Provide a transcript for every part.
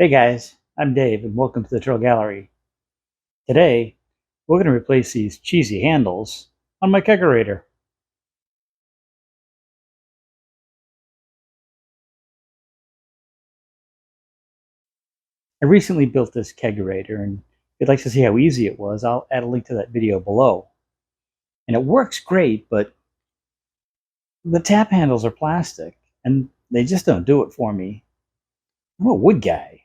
Hey guys, I'm Dave and welcome to the Trull Gallery. Today, we're going to replace these cheesy handles on my Kegerator. I recently built this Kegerator, and if you'd like to see how easy it was, I'll add a link to that video below. And it works great, but the tap handles are plastic and they just don't do it for me. I'm a wood guy.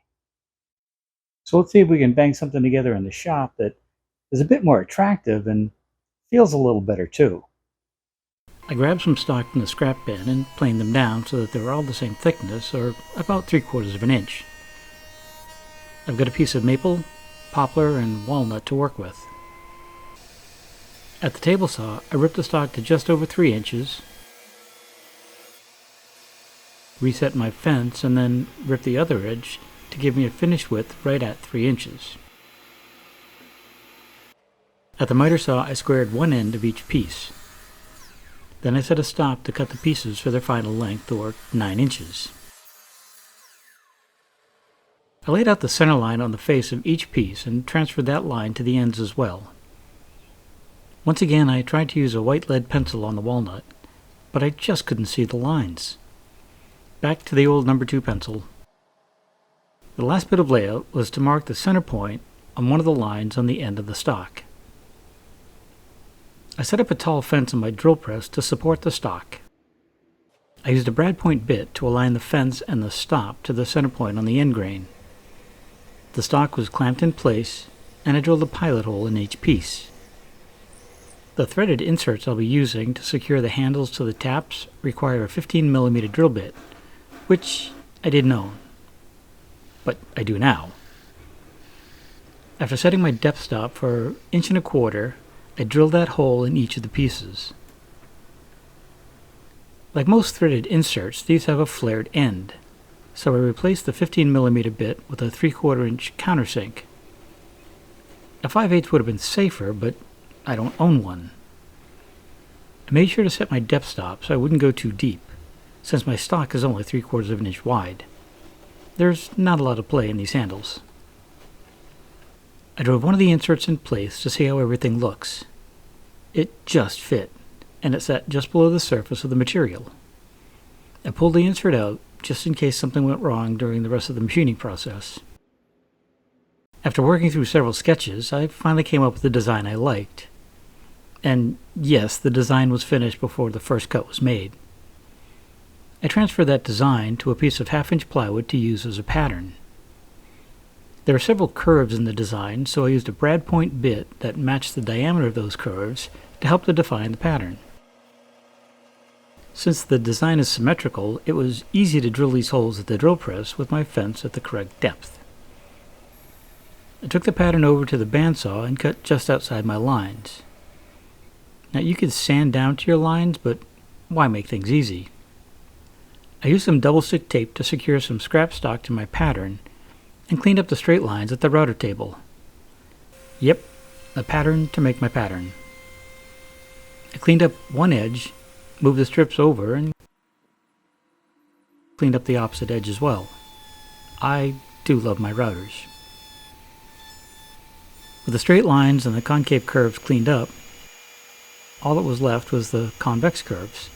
So let's see if we can bang something together in the shop that is a bit more attractive and feels a little better too. I grabbed some stock from the scrap bin and planed them down so that they were all the same thickness, or about 3/4 of an inch. I've got a piece of maple, poplar, and walnut to work with. At the table saw, I ripped the stock to just over 3 inches, reset my fence, and then ripped the other edge to give me a finished width right at 3 inches. At the miter saw, I squared one end of each piece. Then I set a stop to cut the pieces for their final length, or 9 inches. I laid out the center line on the face of each piece and transferred that line to the ends as well. Once again, I tried to use a white lead pencil on the walnut, but I just couldn't see the lines. Back to the old number 2 pencil. The last bit of layout was to mark the center point on one of the lines on the end of the stock. I set up a tall fence on my drill press to support the stock. I used a brad point bit to align the fence and the stop to the center point on the end grain. The stock was clamped in place, and I drilled a pilot hole in each piece. The threaded inserts I'll be using to secure the handles to the taps require a 15mm drill bit, which I didn't own, but I do now. After setting my depth stop for 1.25 inches, I drilled that hole in each of the pieces. Like most threaded inserts, these have a flared end, so I replaced the 15mm bit with a 3/4 inch countersink. A 5/8 would have been safer, but I don't own one. I made sure to set my depth stop so I wouldn't go too deep, since my stock is only 3/4 of an inch wide. There's not a lot of play in these handles. I drove one of the inserts in place to see how everything looks. It just fit, and it sat just below the surface of the material. I pulled the insert out just in case something went wrong during the rest of the machining process. After working through several sketches, I finally came up with a design I liked. And yes, the design was finished before the first cut was made. I transferred that design to a piece of 1/2-inch plywood to use as a pattern. There are several curves in the design, so I used a brad point bit that matched the diameter of those curves to help to define the pattern. Since the design is symmetrical, it was easy to drill these holes at the drill press with my fence at the correct depth. I took the pattern over to the bandsaw and cut just outside my lines. Now you could sand down to your lines, but why make things easy? I used some double stick tape to secure some scrap stock to my pattern and cleaned up the straight lines at the router table. Yep, a pattern to make my pattern. I cleaned up one edge, moved the strips over, and cleaned up the opposite edge as well. I do love my routers. With the straight lines and the concave curves cleaned up, all that was left was the convex curves.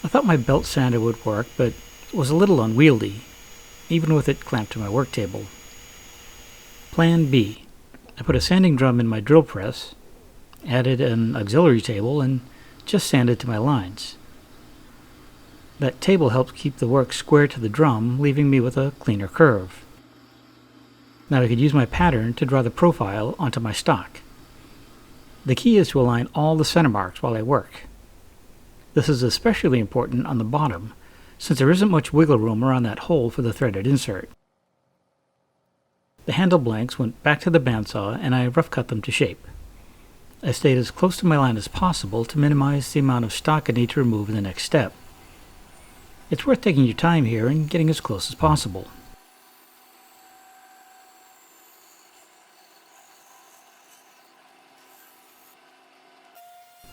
I thought my belt sander would work, but it was a little unwieldy, even with it clamped to my work table. Plan B. I put a sanding drum in my drill press, added an auxiliary table, and just sanded to my lines. That table helped keep the work square to the drum, leaving me with a cleaner curve. Now I could use my pattern to draw the profile onto my stock. The key is to align all the center marks while I work. This is especially important on the bottom, since there isn't much wiggle room around that hole for the threaded insert. The handle blanks went back to the bandsaw and I rough cut them to shape. I stayed as close to my line as possible to minimize the amount of stock I need to remove in the next step. It's worth taking your time here and getting as close as possible.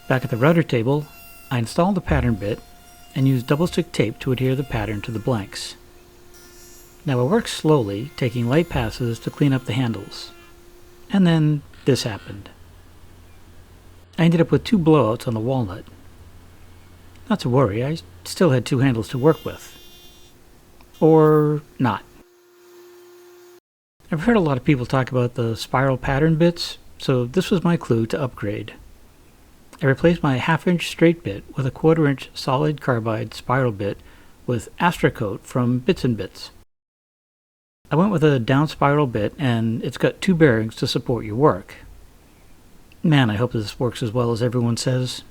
Back at the router table, I installed the pattern bit and used double stick tape to adhere the pattern to the blanks. Now I worked slowly, taking light passes to clean up the handles. And then this happened. I ended up with 2 blowouts on the walnut. Not to worry, I still had 2 handles to work with. Or not. I've heard a lot of people talk about the spiral pattern bits, so this was my clue to upgrade. I replaced my 1/2 inch straight bit with a 1/4 inch solid carbide spiral bit with Astrocoat from Bits and Bits. I went with a down spiral bit, and it's got 2 bearings to support your work. Man, I hope this works as well as everyone says.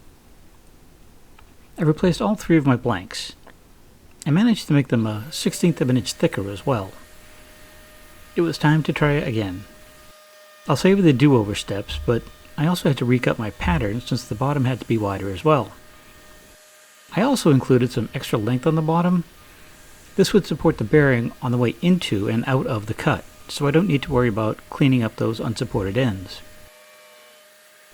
I replaced all 3 of my blanks. I managed to make them a 1/16 of an inch thicker as well. It was time to try it again. I'll save the do-over steps, but I also had to recut my pattern since the bottom had to be wider as well. I also included some extra length on the bottom. This would support the bearing on the way into and out of the cut, so I don't need to worry about cleaning up those unsupported ends.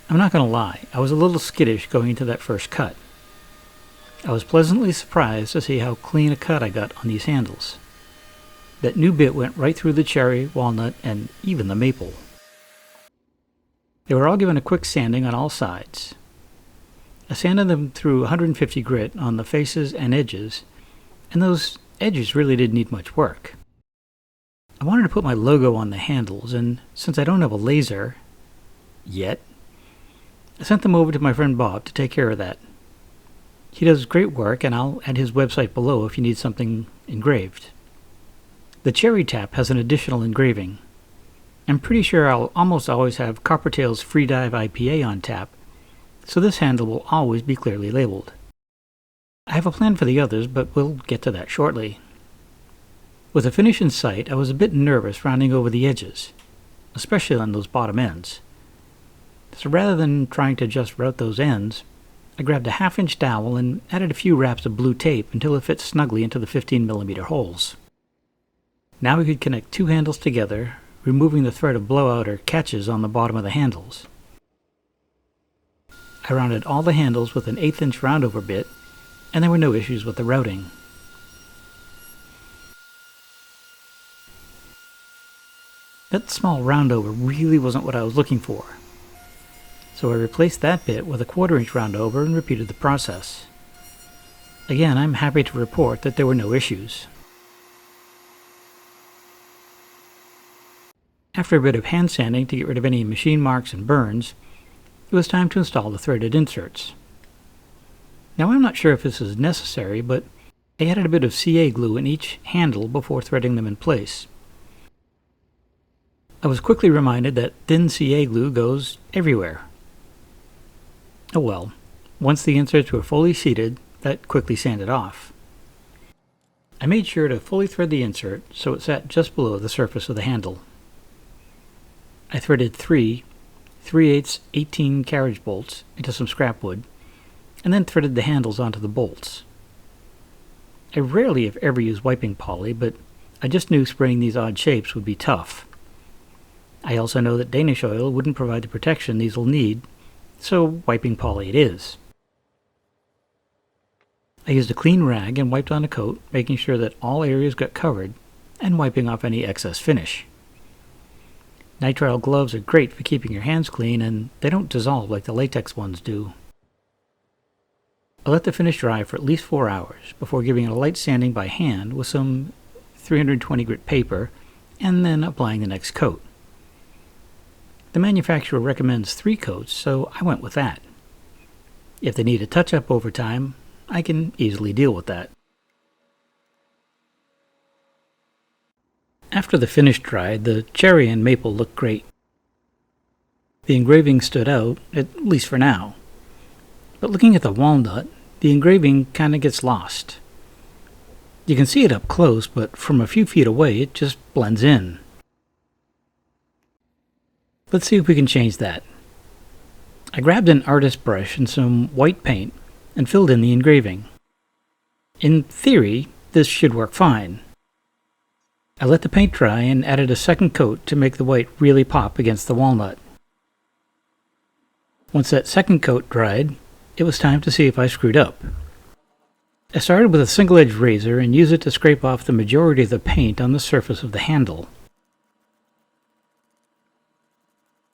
I'm not going to lie, I was a little skittish going into that first cut. I was pleasantly surprised to see how clean a cut I got on these handles. That new bit went right through the cherry, walnut, and even the maple. They were all given a quick sanding on all sides. I sanded them through 150 grit on the faces and edges, and those edges really didn't need much work. I wanted to put my logo on the handles, and since I don't have a laser yet, I sent them over to my friend Bob to take care of that. He does great work, and I'll add his website below if you need something engraved. The cherry tap has an additional engraving. I'm pretty sure I'll almost always have Coppertail's Free Dive IPA on tap, so this handle will always be clearly labeled. I have a plan for the others, but we'll get to that shortly. With the finish in sight, I was a bit nervous rounding over the edges, especially on those bottom ends. So rather than trying to just route those ends, I grabbed a 1/2 inch dowel and added a few wraps of blue tape until it fit snugly into the 15mm holes. Now we could connect 2 handles together, removing the thread of blowout or catches on the bottom of the handles. I rounded all the handles with an 1/8 inch roundover bit, and there were no issues with the routing. That small roundover really wasn't what I was looking for, so I replaced that bit with a 1/4 inch roundover and repeated the process. Again, I'm happy to report that there were no issues. After a bit of hand sanding to get rid of any machine marks and burns, it was time to install the threaded inserts. Now I'm not sure if this is necessary, but I added a bit of CA glue in each handle before threading them in place. I was quickly reminded that thin CA glue goes everywhere. Oh well, once the inserts were fully seated, that quickly sanded off. I made sure to fully thread the insert so it sat just below the surface of the handle. I threaded 3 3/8 18 carriage bolts into some scrap wood, and then threaded the handles onto the bolts. I rarely if ever use wiping poly, but I just knew spraying these odd shapes would be tough. I also know that Danish oil wouldn't provide the protection these will need, so wiping poly it is. I used a clean rag and wiped on a coat, making sure that all areas got covered, and wiping off any excess finish. Nitrile gloves are great for keeping your hands clean, and they don't dissolve like the latex ones do. I let the finish dry for at least 4 hours before giving it a light sanding by hand with some 320 grit paper, and then applying the next coat. The manufacturer recommends 3 coats, so I went with that. If they need a touch-up over time, I can easily deal with that. After the finish dried, the cherry and maple looked great. The engraving stood out, at least for now. But looking at the walnut, the engraving kind of gets lost. You can see it up close, but from a few feet away it just blends in. Let's see if we can change that. I grabbed an artist brush and some white paint and filled in the engraving. In theory, this should work fine. I let the paint dry and added a second coat to make the white really pop against the walnut. Once that second coat dried, it was time to see if I screwed up. I started with a single-edged razor and used it to scrape off the majority of the paint on the surface of the handle.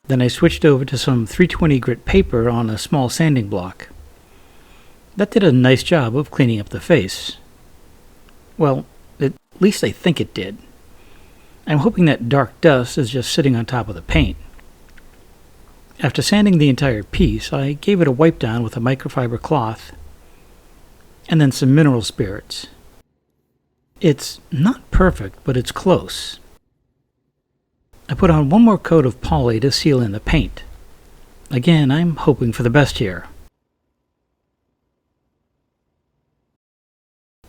Then I switched over to some 320 grit paper on a small sanding block. That did a nice job of cleaning up the face. Well, at least I think it did. I'm hoping that dark dust is just sitting on top of the paint. After sanding the entire piece, I gave it a wipe down with a microfiber cloth and then some mineral spirits. It's not perfect, but it's close. I put on one more coat of poly to seal in the paint. Again, I'm hoping for the best here.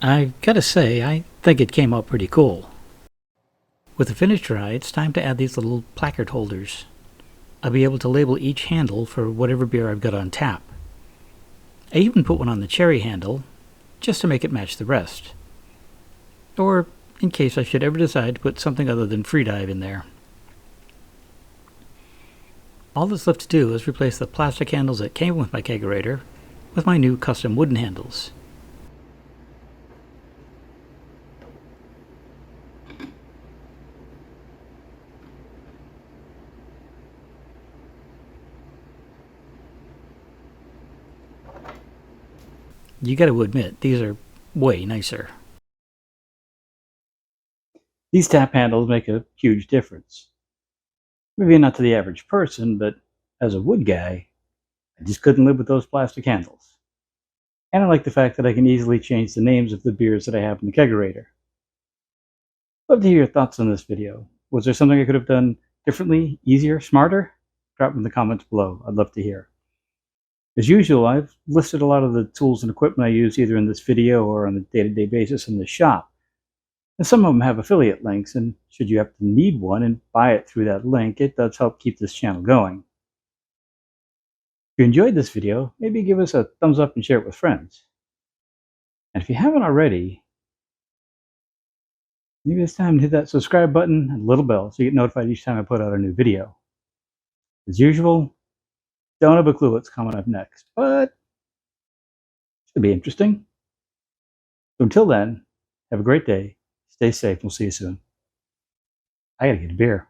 I've got to say, I think it came out pretty cool. With the finish dry, it's time to add these little placard holders. I'll be able to label each handle for whatever beer I've got on tap. I even put one on the cherry handle, just to make it match the rest. Or in case I should ever decide to put something other than Freedive in there. All that's left to do is replace the plastic handles that came with my Kegerator with my new custom wooden handles. You gotta admit, these are way nicer. These tap handles make a huge difference. Maybe not to the average person, but as a wood guy, I just couldn't live with those plastic handles. And I like the fact that I can easily change the names of the beers that I have in the Kegerator. Love to hear your thoughts on this video. Was there something I could have done differently, easier, smarter? Drop them in the comments below. I'd love to hear. As usual, I've listed a lot of the tools and equipment I use either in this video or on a day-to-day basis in the shop. And some of them have affiliate links, and should you happen to need one and buy it through that link, it does help keep this channel going. If you enjoyed this video, maybe give us a thumbs up and share it with friends. And if you haven't already, maybe it's time to hit that subscribe button and little bell so you get notified each time I put out a new video. As usual, don't have a clue what's coming up next, but it should be interesting. So until then, have a great day, stay safe, we'll see you soon. I gotta get a beer.